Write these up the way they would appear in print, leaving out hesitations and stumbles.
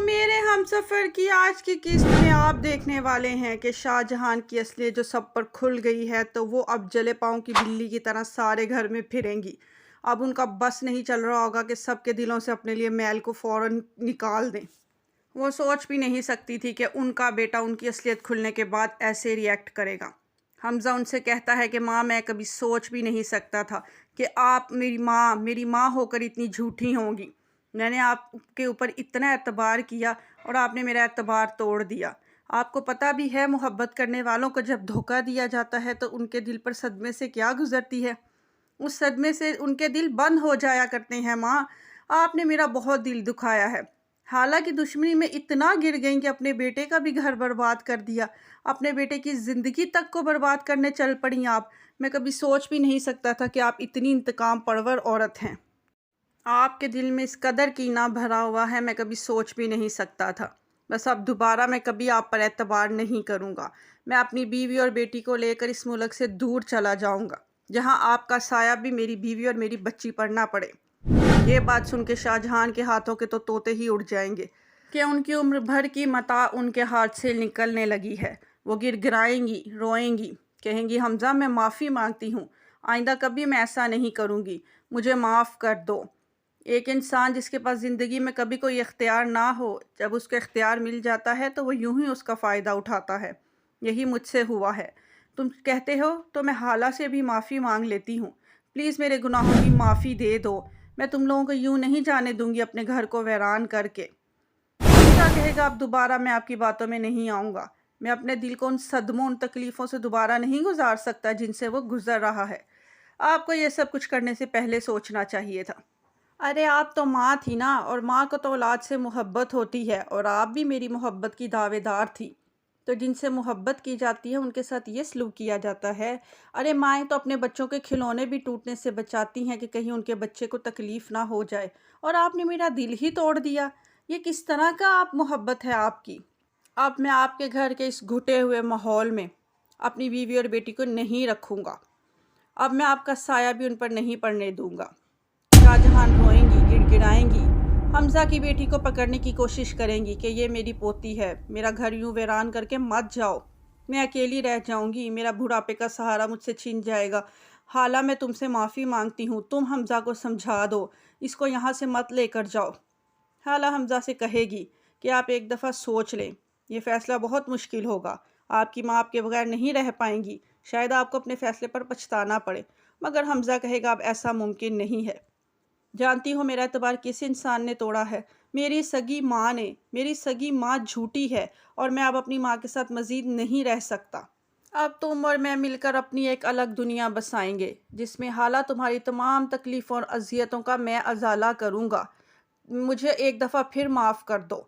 मेरे हमसफ़र की आज की किस्त में आप देखने वाले हैं कि शाहजहां की असलियत जो सब पर खुल गई है, तो वो अब जले पाँव की बिल्ली की तरह सारे घर में फिरेंगी। अब उनका बस नहीं चल रहा होगा कि सबके दिलों से अपने लिए मैल को फ़ौरन निकाल दें। वो सोच भी नहीं सकती थी कि उनका बेटा उनकी असलियत खुलने के बाद ऐसे रिएक्ट करेगा। हमज़ा उनसे कहता है कि माँ, मैं कभी सोच भी नहीं सकता था कि आप मेरी माँ होकर इतनी झूठी होंगी। मैंने आपके ऊपर इतना एतबार किया और आपने मेरा एतबार तोड़ दिया। आपको पता भी है मोहब्बत करने वालों को जब धोखा दिया जाता है तो उनके दिल पर सदमे से क्या गुजरती है। उस सदमे से उनके दिल बंद हो जाया करते हैं। माँ, आपने मेरा बहुत दिल दुखाया है। हालांकि दुश्मनी में इतना गिर गई कि अपने बेटे का भी घर बर्बाद कर दिया, अपने बेटे की ज़िंदगी तक को बर्बाद करने चल पड़ी आप। मैं कभी सोच भी नहीं सकता था कि आप इतनी इंतकाम परवर औरत हैं। आपके दिल में इस कदर कीना भरा हुआ है, मैं कभी सोच भी नहीं सकता था। बस अब दोबारा मैं कभी आप पर एतबार नहीं करूँगा। मैं अपनी बीवी और बेटी को लेकर इस मुल्क से दूर चला जाऊँगा, जहाँ आपका साया भी मेरी बीवी और मेरी बच्ची पर ना पड़े। ये बात सुन के शाहजहां के हाथों के तो तोते ही उड़ जाएंगे कि उनकी उम्र भर की मता उनके हाथ से निकलने लगी है। वो गिड़गिड़ाएंगी, रोएंगी, कहेंगी, हमज़ा मैं माफ़ी मांगती हूँ, आइंदा कभी मैं ऐसा नहीं करूँगी, मुझे माफ़ कर दो। एक इंसान जिसके पास ज़िंदगी में कभी कोई इख्तियार ना हो, जब उसको इख्तियार मिल जाता है तो वो यूं ही उसका फ़ायदा उठाता है। यही मुझसे हुआ है। तुम कहते हो तो मैं हाला से भी माफ़ी मांग लेती हूँ। प्लीज़ मेरे गुनाहों की माफ़ी दे दो। मैं तुम लोगों को यूं नहीं जाने दूंगी अपने घर को वीरान करके। क्या कहेगा, अब दोबारा मैं आपकी बातों में नहीं आऊँगा। मैं अपने दिल को उन सदमों, उन तकलीफ़ों से दोबारा नहीं गुजार सकता जिनसे वो गुज़र रहा है। आपको ये सब कुछ करने से पहले सोचना चाहिए था। अरे आप तो माँ थी ना, और माँ को तो औलाद से मोहब्बत होती है, और आप भी मेरी मोहब्बत की दावेदार थी। तो जिनसे मोहब्बत की जाती है उनके साथ ये सलूक किया जाता है। अरे माएँ तो अपने बच्चों के खिलौने भी टूटने से बचाती हैं कि कहीं उनके बच्चे को तकलीफ़ ना हो जाए, और आपने मेरा दिल ही तोड़ दिया। ये किस तरह का आप मोहब्बत है आपकी। अब मैं आपके घर के इस घुटे हुए माहौल में अपनी बीवी और बेटी को नहीं रखूँगा। अब मैं आपका साया भी उन पर नहीं पड़ने दूँगा। शाहजहां रोएंगी, गिड़गिड़ाएंगी, हमजा की बेटी को पकड़ने की कोशिश करेंगी कि ये मेरी पोती है, मेरा घर यूं वीरान करके मत जाओ, मैं अकेली रह जाऊंगी, मेरा बुढ़ापे का सहारा मुझसे छीन जाएगा। हाला, मैं तुमसे माफ़ी मांगती हूँ, तुम हमजा को समझा दो, इसको यहाँ से मत लेकर जाओ। हाला हमजा से कहेगी कि आप एक दफ़ा सोच लें, ये फ़ैसला बहुत मुश्किल होगा, आपकी माँ आपके बगैर नहीं रह पाएंगी, शायद आपको अपने फ़ैसले पर पछताना पड़े। मगर हमजा कहेगा अब ऐसा मुमकिन नहीं है। जानती हो मेरा एतबार किस इंसान ने तोड़ा है? मेरी सगी माँ ने। मेरी सगी माँ झूठी है, और मैं अब अपनी माँ के साथ मज़ीद नहीं रह सकता। अब तुम और मैं मिलकर अपनी एक अलग दुनिया बसाएंगे, जिसमें हाला तुम्हारी तमाम तकलीफ़ों और अज़ियतों का मैं अज़ाला करूँगा। मुझे एक दफ़ा फिर माफ़ कर दो।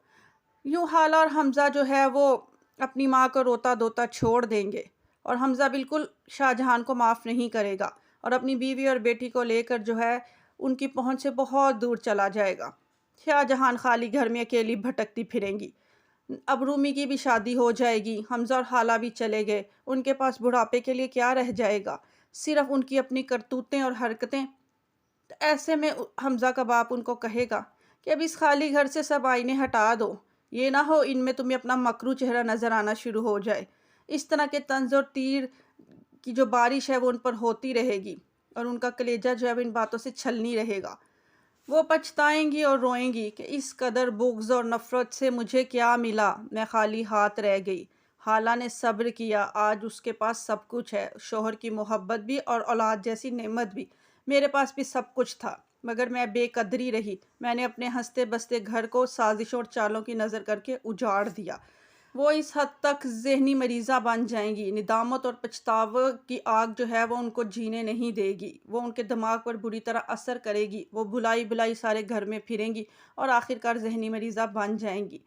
यूँ हाला और हमज़ा जो है वो अपनी माँ को रोता धोता छोड़ देंगे, और हमज़ा बिल्कुल शाहजहां को माफ़ नहीं करेगा, और अपनी बीवी और बेटी को लेकर जो है उनकी पहुंच से बहुत दूर चला जाएगा। शाहजहां खाली घर में अकेली भटकती फिरेंगी। अब रूमी की भी शादी हो जाएगी, हमज़ा और हाला भी चले गए, उनके पास बुढ़ापे के लिए क्या रह जाएगा, सिर्फ उनकी अपनी करतूतें और हरकतें। तो ऐसे में हमज़ा का बाप उनको कहेगा कि अब इस खाली घर से सब आईने हटा दो, ये ना हो इनमें तुम्हें अपना मकरू चेहरा नज़र आना शुरू हो जाए। इस तरह के तंज और तीर की जो बारिश है वो उन पर होती रहेगी, और उनका कलेजा जो है इन बातों से छलनी रहेगा। वो पछताएंगी और रोएंगी कि इस कदर बुग़्ज़ और नफ़रत से मुझे क्या मिला, मैं खाली हाथ रह गई। हाला ने सब्र किया, आज उसके पास सब कुछ है, शोहर की मोहब्बत भी और औलाद जैसी नेमत भी। मेरे पास भी सब कुछ था, मगर मैं बेकदरी रही। मैंने अपने हंसते बसते घर को साजिशों और चालों की नज़र करके उजाड़ दिया। वो इस हद तक ज़हनी मरीज़ा बन जाएंगी, निदामत और पछतावे की आग जो है वो उनको जीने नहीं देगी, वो उनके दिमाग पर बुरी तरह असर करेगी। वो बुलाई बुलाई सारे घर में फिरेंगी और आखिरकार ज़हनी मरीज़ा बन जाएंगी।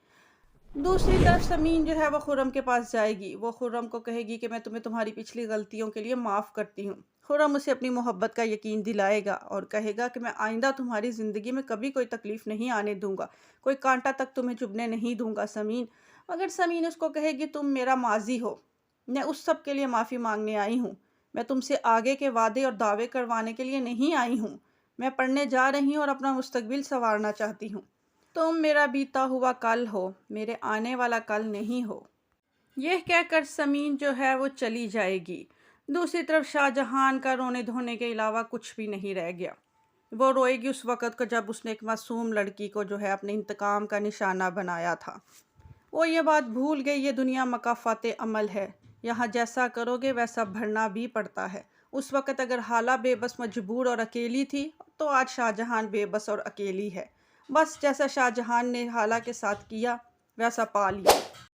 दूसरी तरफ समीन जो है वो खुर्रम के पास जाएगी। वो खुर्रम को कहेगी कि मैं तुम्हें तुम्हारी पिछली गलतियों के लिए माफ़ करती हूँ। खुर्रम उसे अपनी मोहब्बत का यकीन दिलाएगा और कहेगा कि मैं आइंदा तुम्हारी ज़िंदगी में कभी कोई तकलीफ़ नहीं आने दूंगा, कोई कांटा तक तुम्हें चुभने नहीं दूंगा समीन। मगर समीन उसको कहेगी, तुम मेरा माजी हो, मैं उस सब के लिए माफ़ी मांगने आई हूँ, मैं तुमसे आगे के वादे और दावे करवाने के लिए नहीं आई हूँ। मैं पढ़ने जा रही हूँ और अपना मुस्तकबिल संवारना चाहती हूँ। تم میرا بیتا ہوا کل ہو، میرے آنے والا کل نہیں ہو۔ یہ کہہ کر سمین جو ہے وہ چلی جائے گی۔ دوسری طرف شاہ جہان کا رونے دھونے کے علاوہ کچھ بھی نہیں رہ گیا۔ وہ روئے گی اس وقت کو جب اس نے ایک معصوم لڑکی کو جو ہے اپنے انتقام کا نشانہ بنایا تھا۔ وہ یہ بات بھول گئی، یہ دنیا مکافات عمل ہے، یہاں جیسا کرو گے ویسا بھرنا بھی پڑتا ہے۔ اس وقت اگر حالہ بے بس، مجبور اور اکیلی تھی تو آج شاہ جہان بے بس اور اکیلی ہے۔ بس جیسا شاہ جہان نے حالہ کے ساتھ کیا ویسا پا لیا۔